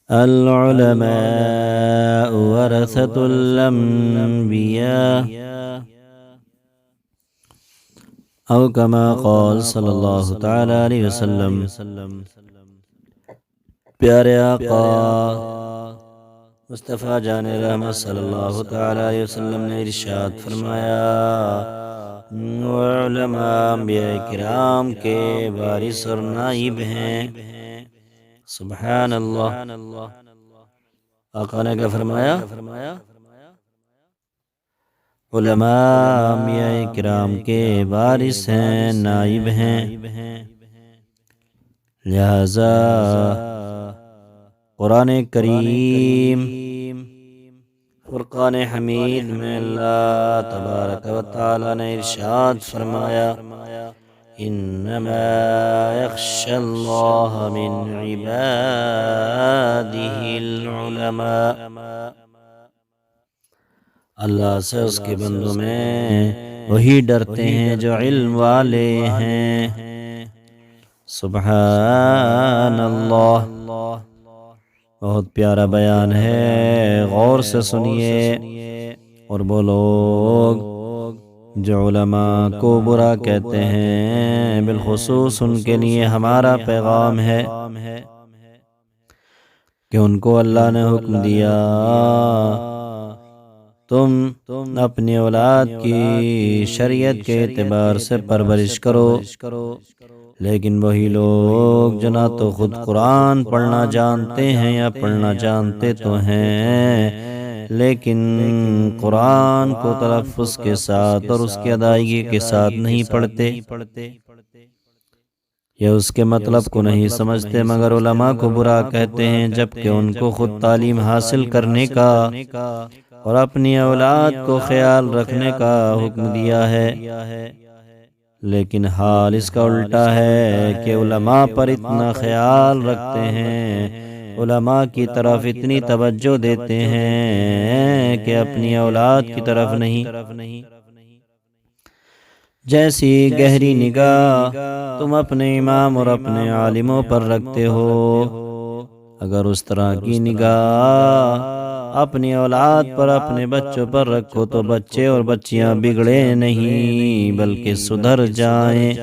العلماء ورثة الأنبياء أو كما قال صلی اللہ تعالی علیہ وسلم۔ پیارے آقا مصطفیٰ جان رحمت صلی اللہ تعالی علیہ وسلم نے ارشاد فرمایا، علماء انبیاء کرام کے وارث اور نائب ہیں۔ سبحان اللہ۔ آقا نے کیا فرمایا؟ علماء انبیاء کرام کے وارث ہیں، نائب ہیں، لہذا قرآن کریم فرقان حمید میں اللہ تبارک و تعالی نے ارشاد فرمایا، انما یخشی اللہ من عباده العلماء۔ اللہ سے اس کے بندوں میں وہی ڈرتے ہیں جو علم والے ہیں۔ سبحان اللہ۔ بہت پیارا بیان ہے، غور سے سنیے۔ اور وہ لوگ جو علماء کو برا کہتے ہیں، بالخصوص ان کے لیے ہمارا پیغام ہے کہ ان کو اللہ نے حکم دیا تم اپنی اولاد کی شریعت کے اعتبار سے پرورش کرو، لیکن وہی لوگ جو نہ تو خود قرآن پڑھنا جانتے ہیں یا پڑھنا جانتے تو ہیں لیکن قرآن کو تلفظ کے ساتھ اور اس کی ادائیگی کے ساتھ نہیں پڑھتے یا اس کے مطلب کو نہیں سمجھتے، مگر علماء کو برا کہتے ہیں، جبکہ ان کو خود تعلیم حاصل کرنے کا اور اپنی اولاد کو خیال رکھنے کا حکم دیا ہے۔ لیکن حال اس کا الٹا ہے کہ علماء پر اتنا خیال رکھتے ہیں، علماء کی طرف اتنی توجہ دیتے ہیں کہ اپنی اولاد کی طرف نہیں۔ جیسی گہری نگاہ تم اپنے امام اور اپنے عالموں پر رکھتے ہو، اگر اس طرح کی نگاہ اپنی اولاد پر، اپنے بچوں پر رکھو تو بچے اور بچیاں بگڑے نہیں بلکہ سدھر جائیں۔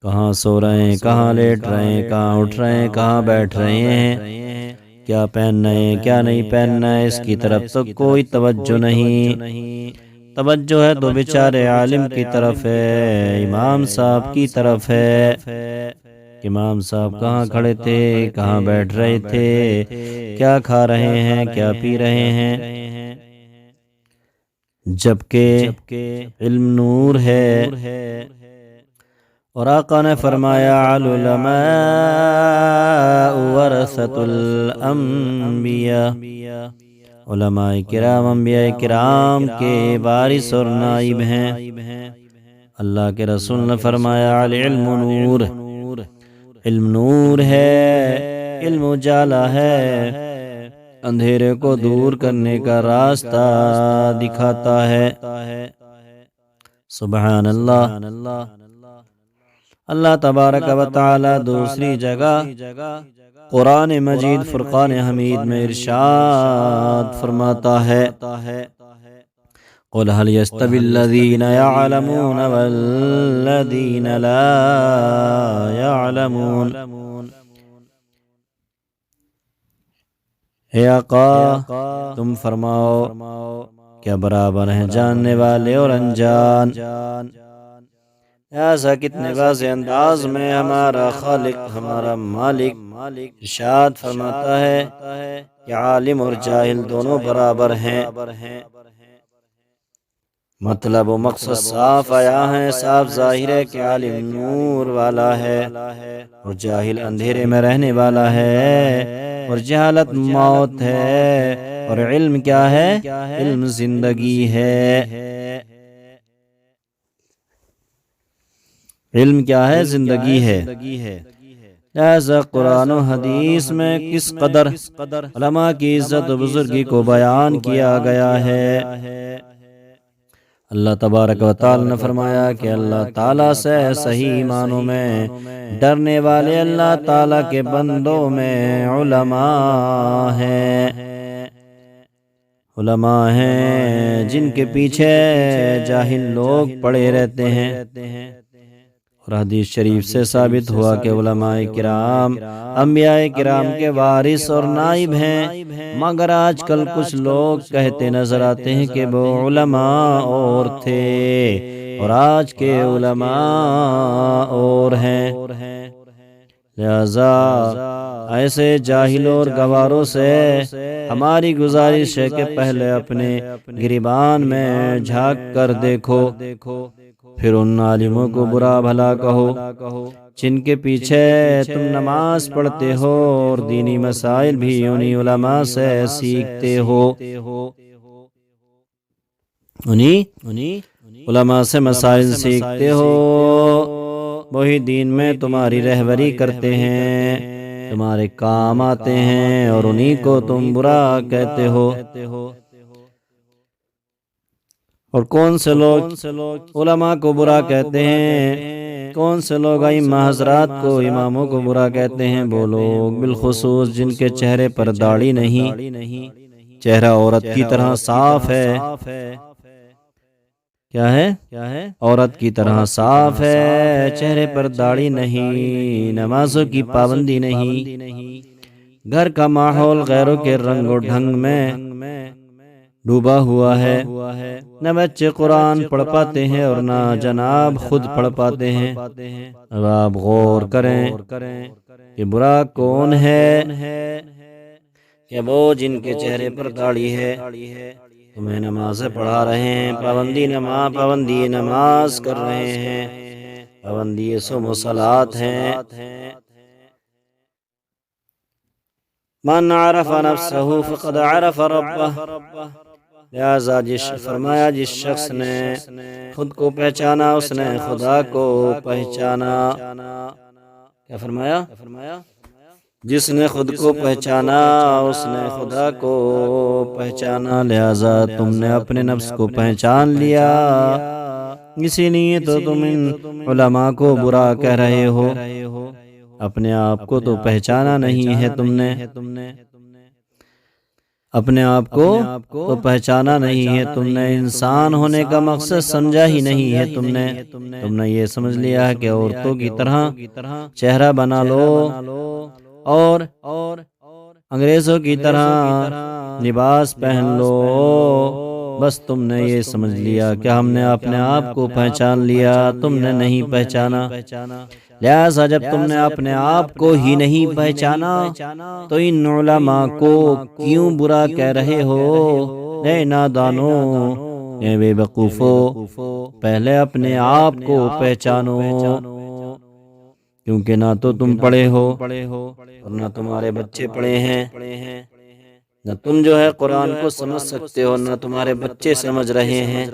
کہاں سو رہے ہیں، کہاں لیٹ رہے ہیں، کہاں اٹھ رہے ہیں، کہاں بیٹھ رہے ہیں، کیا پہننا ہے کیا نہیں پہننا ہے، اس کی طرف تو کوئی توجہ نہیں۔ توجہ ہے تو بیچارے عالم کی طرف ہے، امام صاحب کی طرف ہے۔ امام صاحب کہاں کھڑے تھے، کہاں بیٹھ رہے تھے، کیا کھا رہے ہیں، کیا پی رہے ہیں، جبکہ علم نور ہے۔ اور آقا نے فرمایا، العلماء ورثۃ الانبیاء، علماء کرام انبیاء کرام کے وارث اور نائب ہیں۔ اللہ کے رسول نے فرمایا، العلم نور، علم نور ہے، علم اجالا ہے، اندھیرے کو دور کرنے کا راستہ دکھاتا ہے۔ سبحان اللہ۔ اللہ تبارک و تعالی دوسری جگہ قرآن مجید فرقان حمید میں ارشاد فرماتا ہے، قُلْ هَلْ يَسْتَوِي الَّذِينَ يَعْلَمُونَ وَالَّذِينَ لَا يَعْلَمُونَ۔ اے آقا تم فرماؤ، کیا برابر ہیں جاننے والے اور انجان؟ ایسا کتنے واضح انداز میں ہمارا خالق، ہمارا مالک ارشاد فرماتا ہے کہ عالم اور جاہل دونوں برابر ہیں۔ مطلب و مقصد صاف آیا ہے، صاف ظاہر ہے کہ عالم نور والا ہے اور جاہل اندھیرے میں رہنے والا ہے، اور جہالت موت ہے، اور علم کیا ہے؟ علم زندگی ہے۔ علم کیا ہے؟ زندگی ہے۔ لہذا قرآن و حدیث میں کس قدر علماء کی عزت و بزرگی کو بیان کیا گیا ہے۔ اللہ تبارک و تعالی نے فرمایا کہ اللہ تعالیٰ سے صحیح معنوں میں ڈرنے والے اللہ تعالیٰ کے بندوں میں علماء ہیں، علماء ہیں جن کے پیچھے جاہل لوگ پڑے رہتے ہیں۔ اور حدیث شریف سے ثابت ہوا کہ علماء کرام انبیاء کرام کے وارث اور نائب ہیں، مگر آج کل کچھ لوگ کہتے نظر آتے ہیں کہ وہ علماء اور تھے اور آج کے علماء اور ہیں۔ لہذا ایسے جاہلوں اور گواروں سے ہماری گزارش ہے کہ پہلے اپنے گریبان میں جھانک کر دیکھو، پھر ان عالموں کو برا بھلا کہو جن کے پیچھے تم نماز پڑھتے ہو اور دینی مسائل بھی انہی علماء سے سیکھتے ہو، انہی علماء سے مسائل سیکھتے ہو، وہی دین میں تمہاری رہبری کرتے ہیں، تمہارے کام آتے ہیں اور انہی کو تم برا کہتے ہو۔ اور کون سے لوگ علماء کو برا کہتے ہیں، کون سے لوگ ائمہ حضرات کو، اماموں کو برا کہتے ہیں؟ وہ لوگ بالخصوص جن کے چہرے پر داڑھی نہیں، چہرہ عورت کی طرح صاف ہے، کیا ہے؟ عورت کی طرح صاف ہے، چہرے پر داڑھی نہیں، نمازوں کی پابندی نہیں، گھر کا ماحول غیروں کے رنگ و ڈھنگ میں ڈوبا ہوا ہے، نہ بچے قرآن پڑھ پاتے ہیں اور نہ جناب خود پڑھ پاتے ہیں۔ اب آپ غور کریں کہ برا کون ہے؟ کہ وہ جن کے چہرے پر داڑھی ہے، تمہیں نمازیں پڑھا رہے ہیں، پابندی نماز کر رہے ہیں، پابندی صوم و صلات ہیں۔ من عرف نفسہ فقد عرف ربہ، لہذا فرمایا جس شخص نے خود کو پہچانا اس نے خدا کو پہچانا۔ کیا فرمایا؟ جس نے خود کو پہچانا اس نے خدا کو پہچانا۔ لہذا تم نے اپنے نفس کو پہچان لیا، اسی لیے تو تم ان علماء کو برا کہہ رہے ہو، اپنے آپ کو تو پہچانا نہیں ہے تم نے، اپنے آپ کو تو پہچانا نہیں ہے تم نے، انسان ہونے کا مقصد سمجھا ہی نہیں ہے تم نے یہ سمجھ لیا ہے کہ عورتوں کی طرح چہرہ بنا لو اور انگریزوں کی طرح لباس پہن لو، بس تم نے یہ سمجھ لیا کہ ہم نے اپنے آپ کو پہچان لیا، تم نے نہیں پہچانا۔ لہذا جب تم نے اپنے آپ کو ہی نہیں پہچانا تو ان علماء کو کیوں برا کہہ رہے ہو؟ اے نادانو، اے بے وقوفو، پہلے اپنے آپ کو پہچانو، کیونکہ نہ تو تم پڑھے ہو اور نہ تمہارے بچے پڑھے ہیں، نہ تم جو ہے قرآن کو سمجھ سکتے ہو، نہ تمہارے بچے سمجھ رہے ہیں،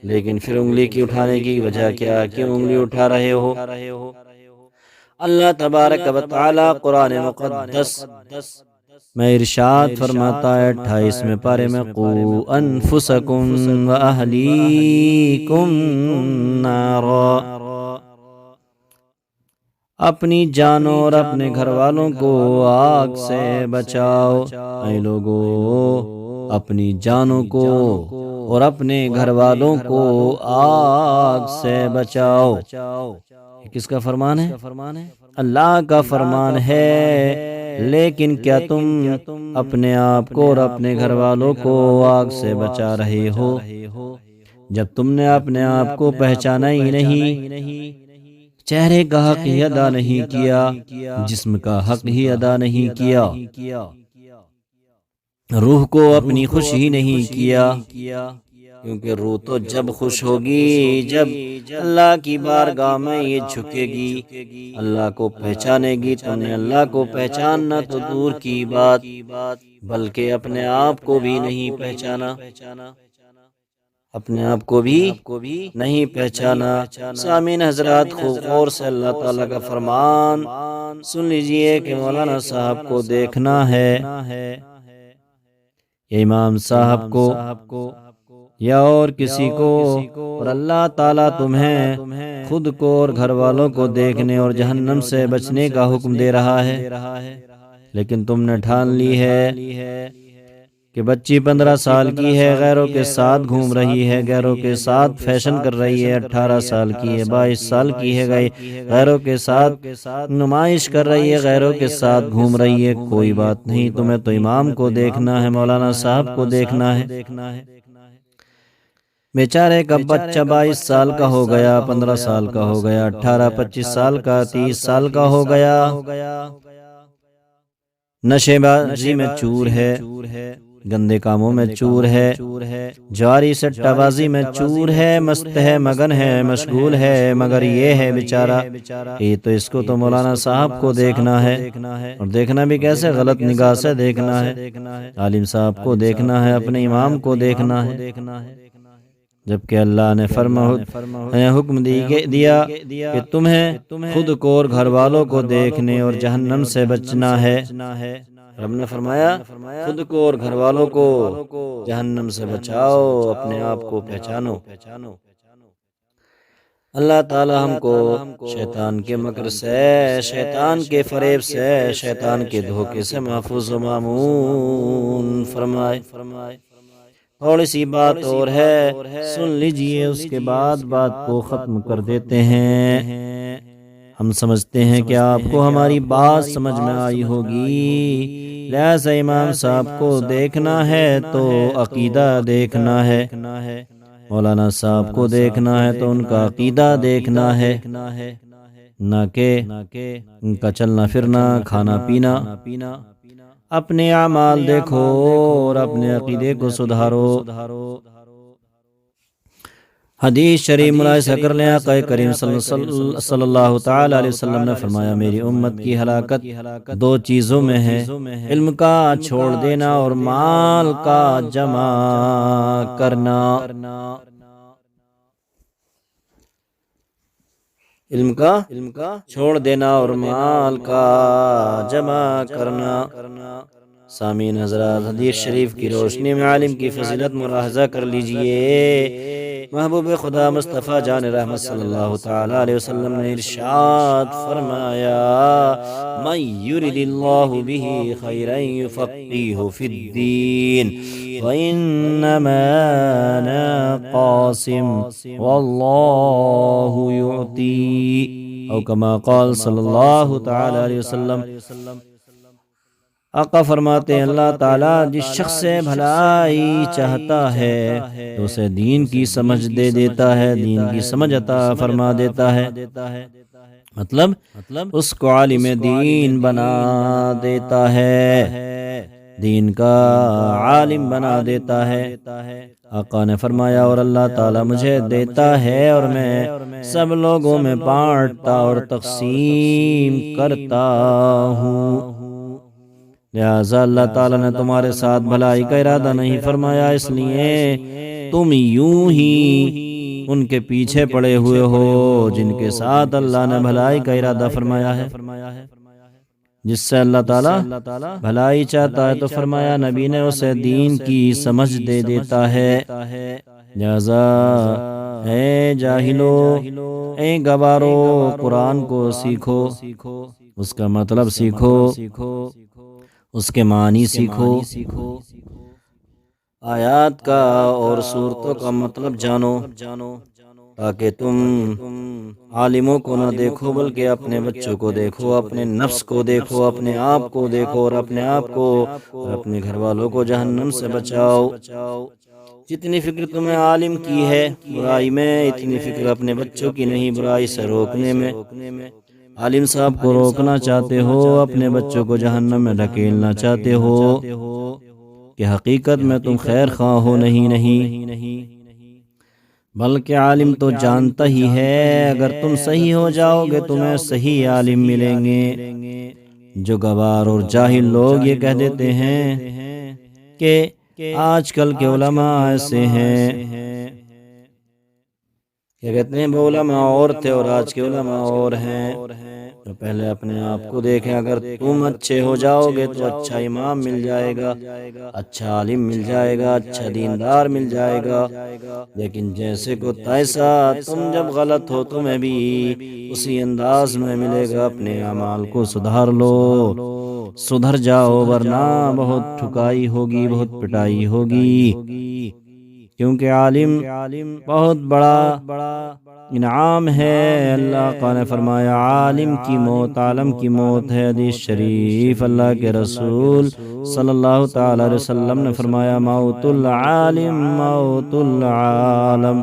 لیکن پھر انگلی کی اٹھانے کی وجہ کیا؟ کیوں انگلی اٹھا رہے ہو؟ اللہ تبارک و تعالی قرآن مقدس میں ارشاد فرماتا ہے 28ویں پارے میں، قُوا أَنفُسَكُمْ وَأَهْلِيكُمْ نَارًا، اپنی جانوں اور اپنے گھر والوں کو آگ سے بچاؤ۔ اے لوگو، اپنی جانوں کو اور اپنے گھر والوں کو آگ سے بچاؤ۔ کس کا فرمان ہے؟ اللہ کا فرمان ہے، لیکن کیا تم اپنے آپ کو اور اپنے گھر والوں کو آگ سے بچا رہے ہو؟ جب تم نے اپنے آپ کو پہچانا ہی نہیں، چہرے کا حق ہی ادا نہیں کیا، جسم کا حق ہی ادا نہیں کیا، روح کو اپنی خوش ہی نہیں کیا، کیونکہ روح تو جب خوش ہوگی جب اللہ کی بارگاہ میں یہ جھکے گی، اللہ کو پہچانے گی۔ تم نے اللہ کو پہچاننا تو دور کی بات، بلکہ اپنے آپ کو بھی نہیں پہچانا، اپنے آپ کو بھی نہیں پہچانا۔ سامعین حضرات، خوب غور سے اللہ تعالیٰ کا فرمان سن لیجئے کہ مولانا صاحب کو دیکھنا ہے، امام صاحب کو یا اور کسی کو، اور اللہ تعالیٰ تمہیں خود کو اور گھر والوں کو دیکھنے اور جہنم سے بچنے کا حکم دے رہا ہے، لیکن تم نے ٹھان لی ہے کہ بچی 15 سال کی ہے، غیروں کے ساتھ گھوم رہی ہے، غیروں کے ساتھ فیشن کر رہی ہے، 18 سال کی ہے، 22 سال کی ہے، غیروں کے ساتھ نمائش کر رہی ہے، غیروں کے ساتھ گھوم رہی ہے۔ کوئی بات نہیں، تمہیں تو امام کو دیکھنا ہے، مولانا صاحب کو دیکھنا ہے۔ بیچارے کا بچہ 22 سال کا ہو گیا، 15 سال کا ہو گیا، 18 25 سال کا، 30 سال کا ہو گیا، نشے بازی میں چور ہے، گندے کاموں میں چور ہے، جواری سٹہ بازی میں چور ہے، مست ہے، مگن ہے، مشغول ہے، مگر یہ ہے بیچارہ، یہ تو اس کو تو مولانا صاحب کو دیکھنا ہے، اور دیکھنا بھی کیسے؟ غلط نگاہ سے دیکھنا ہے، عالم صاحب کو دیکھنا ہے، اپنے امام کو دیکھنا ہے، جبکہ اللہ نے حکم دیا کہ تمہیں خود کو اور گھر والوں کو دیکھنے اور جہنم سے بچنا ہے۔ رب نے فرمایا خود کو اور گھر والوں کو جہنم سے بچاؤ، اپنے آپ کو پہچانو۔ اللہ تعالی ہم کو شیطان کے مکر سے، شیطان کے فریب سے، شیطان کے دھوکے سے محفوظ و مامون فرمائے۔ تھوڑی سی بات اور ہے، سن لیجئے، اس کے بعد بات کو ختم کر دیتے ہیں۔ ہم سمجھتے ہیں کہ آپ کو ہماری بات سمجھ میں آئی ہوگی، لہذا امام صاحب کو دیکھنا ہے تو عقیدہ دیکھنا ہے، مولانا صاحب کو دیکھنا ہے تو ان کا عقیدہ دیکھنا ہے، نہ کہ ان کا چلنا پھرنا، کھانا پینا۔ اپنے اعمال دیکھو اور اپنے عقیدے کو سدھارو۔ حدیث شریف ملاحظہ کر لیں، آقا کریم صلی اللہ تعالی علیہ وسلم نے فرمایا میری امت کی ہلاکت 2 چیزوں میں ہے، علم کا چھوڑ دینا اور مال کا جمع کرنا۔ علم کا چھوڑ دینا اور مال کا جمع کرنا۔ سامعین حضرات، حدیث شریف کی روشنی میں عالم کی فضیلت ملاحظہ کر لیجئے۔ محبوب خدا مصطفیٰ جان رحمت صلی اللہ تعالی علیہ وسلم نے ارشاد فرمایا من یرد اللہ بہ خیرا یفقہہ فی الدین وانما انا قاسم واللہ یعطی، او کما قال صلی اللہ تعالی علیہ وسلم۔ آقا فرماتے ہیں اللہ تعالیٰ جس شخص سے بھلائی چاہتا ہے تو اسے دین کی سمجھ دے دیتا ہے، دین کی سمجھ عطا فرما دیتا ہے، مطلب اس کو عالم دین بنا دیتا ہے، دین کا عالم بنا دیتا ہے۔ آقا نے فرمایا اور اللہ تعالیٰ مجھے دیتا ہے اور میں سب لوگوں میں بانٹتا اور تقسیم کرتا ہوں۔ لہذا اللہ تعالیٰ نے تمہارے ساتھ بھلائی کا ارادہ نہیں فرمایا، اس لیے تم یوں ہی ان کے پیچھے پڑے ہوئے ہو جن کے ساتھ اللہ نے بھلائی کا ارادہ فرمایا ہے۔ جس سے اللہ تعالیٰ بھلائی چاہتا ہے تو فرمایا نبی نے اسے دین کی سمجھ دے دیتا ہے۔ لہذا اے جاہلو، اے گوارو، قرآن کو سیکھو، اس کا مطلب سیکھو، اس کے معنی سیکھو، آیات کا اور سورتوں کا مطلب جانو، تاکہ تم عالموں کو نہ دیکھو بلکہ اپنے بچوں کو دیکھو، اپنے نفس کو دیکھو، اپنے آپ کو دیکھو اور اپنے آپ کو اور اپنے گھر والوں کو جہنم سے بچاؤ۔ جتنی فکر تمہیں عالم کی ہے برائی میں، اتنی فکر اپنے بچوں کی نہیں برائی سے روکنے میں۔ عالم صاحب کو روکنا چاہتے ہو، اپنے بچوں کو جہنم میں دھکیلنا چاہتے ہو، کہ حقیقت میں تم خیر خواہ ہو نہیں، بلکہ عالم تو جانتا ہی ہے اگر تم صحیح ہو جاؤ گے تمہیں صحیح عالم ملیں گے۔ جو گوار اور جاہل لوگ یہ کہہ دیتے ہیں کہ آج کل کے علماء ایسے ہیں، کیا کہتے ہیں، وہ علماء اور تھے اور آج کے علماء اور ہیں، تو پہلے اپنے آپ کو دیکھیں، اگر تم اچھے ہو جاؤ گے تو اچھا امام مل جائے گا، اچھا عالم مل جائے گا، اچھا دیندار مل جائے گا۔ لیکن جیسے کو تیسا، تم جب غلط ہو تمہیں بھی اسی انداز میں ملے گا۔ اپنے اعمال کو سدھار لو، سدھر جاؤ، ورنہ بہت ٹھکائی ہوگی، بہت پٹائی ہوگی۔ کیونکہ عالم بہت بڑا انعام ہے۔ اللہ کا نے فرمایا عالم کی موت عالم کی موت ہے۔ حدیث شریف اللہ کے رسول صلی اللہ تعالی علیہ وسلم نے فرمایا موت العالم موت العالم،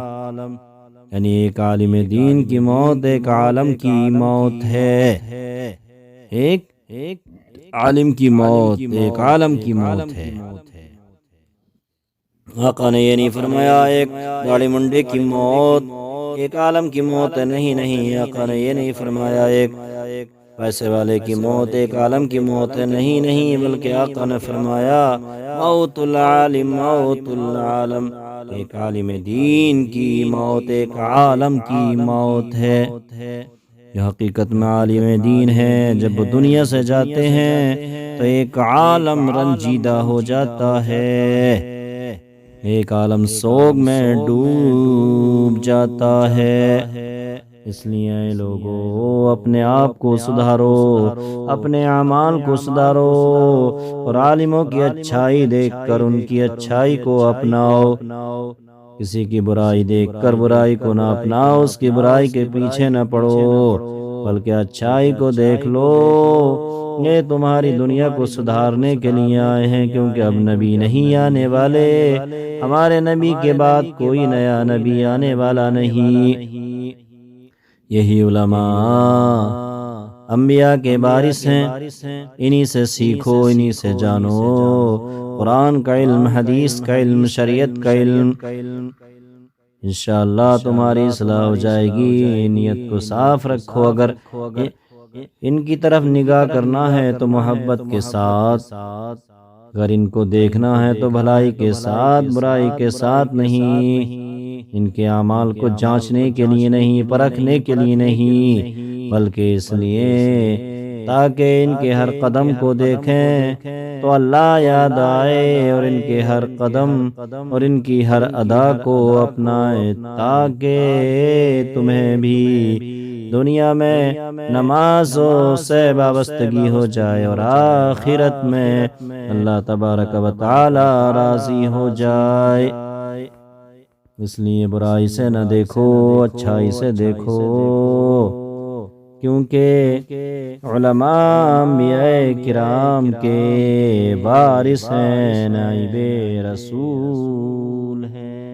یعنی ایک عالم دین کی موت ایک عالم کی موت ہے۔ ایک عالم کی موت ایک عالم کی موت ہے۔ آقا نے یہ نہیں فرمایا ایک داڑھی منڈے کی موت ایک عالم کی موت ہے، نہیں، آقا نے یہ نہیں فرمایا ایک پیسے والے کی موت ایک عالم کی موت ہے، نہیں، بلکہ آقا نے فرمایا موت العالم موت العالم، ایک عالم دین کی موت ایک عالم کی موت ہے۔ یہ حقیقت میں عالم دین ہے، جب وہ دنیا سے جاتے ہیں تو ایک عالم رنجیدہ ہو جاتا ہے، ایک عالم سوگ میں ڈوب جاتا ہے۔ اس لیے لوگوں اپنے آپ کو سدھارو، اپنے اعمال کو سدھارو، اور عالموں کی اچھائی دیکھ کر ان کی اچھائی کو اپناؤ۔ کسی کی برائی دیکھ کر برائی کو نہ اپناؤ، اس کی برائی کے پیچھے نہ پڑو، بلکہ اچھائی کو دیکھ لو۔ یہ تمہاری دنیا کو سدھارنے کے لیے آئے ہیں، کیونکہ اب نبی نہیں آنے والے، ہمارے نبی کے بعد کوئی نیا نبی آنے والا نہیں۔ یہی علماء انبیاء کے وارث ہیں، انہی سے سیکھو، انہی سے جانو، قرآن کا علم، حدیث کا علم، شریعت کا علم، انشاءاللہ تمہاری اصلاح ہو جائے گی۔ نیت کو صاف رکھو، اگر ان کی طرف نگاہ کرنا ہے تو محبت کے ساتھ، اگر ان کو دیکھنا ہے تو بھلائی کے ساتھ، برائی کے ساتھ نہیں، ان کے اعمال کو جانچنے کے لیے نہیں، پرکھنے کے لیے نہیں، بلکہ اس لیے تاکہ ان کے ہر قدم کو دیکھیں تو اللہ یاد آئے، اور ان کے ہر قدم اور ان کی ہر ادا کو اپنائے، تاکہ تمہیں بھی دنیا میں نمازوں سے وابستگی ہو جائے اور آخرت میں اللہ تبارک و تعالی راضی ہو جائے۔ اس لیے برائی سے نہ دیکھو، اچھائی سے دیکھو، کیونکہ علماء انبیاء کرام کے وارث ہیں، نائب رسول ہیں۔